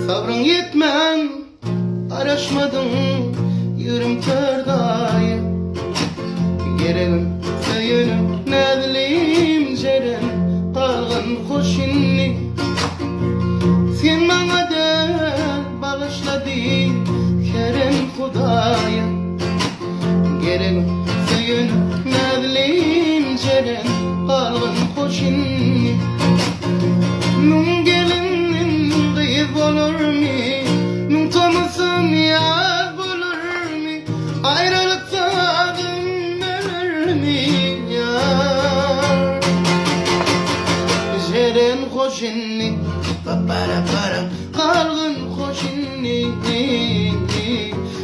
Sabrın yetmen araşmadın yürüm terdayı geregim söyünüm nädilim jeren kalgın hoşinni sen bana del bağışladın kerem Hudaya geregim söyünüm nädilim jeren kalgın hoşinni nun gelinin gıyız olur mi nun tanısın yar bulur mi ayrılıkta dönür mi yar jeren hoşinni para kalgın hoşinni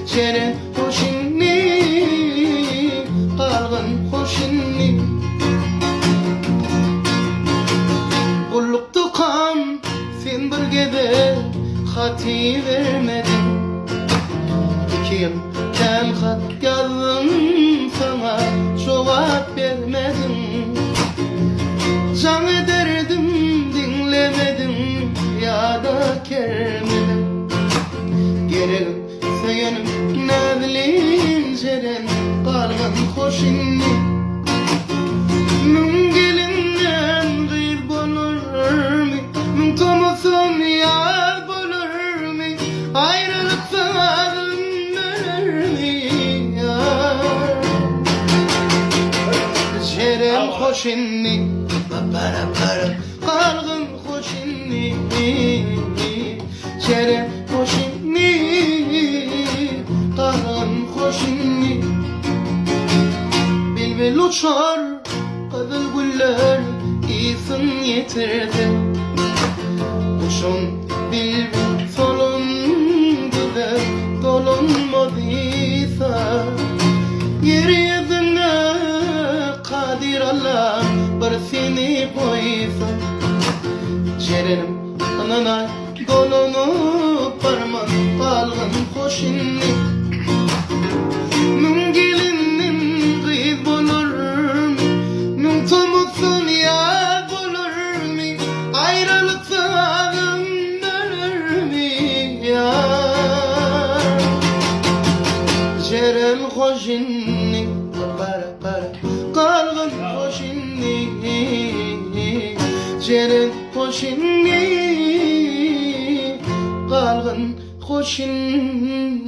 jeren hoşinni kalgın hoşinni Kulluktu kan sen birgede hati vermedin 2 yıl kel hat yazdım sana cevap vermedin can ederdim dinlemedin ya da kermedin geregim söyünüm nädilim jeren kalgın hoşinni nun gelinden gıyır bulur mi nun tanısın yar bulur mi ayrılıkta dönür mi yar jeren hoşinni para kalgın hoşinni jeren hoşinni kalgın hoşinni bilbil uçar kızıl güller iyisin yetirdi Uşun bilbil solun güzel dolunmadıysa yeryüzüne kadir Allah bir seni koysa jerenim anana dolunup parman kalgın hoşinni nun gelinin gıyız bulur mi nun tanısın yar bulur mi ayrılıkta dönür mi yar jeren hoşinni para kalgın hoşinni jeren hoşinni kalgın hoşinni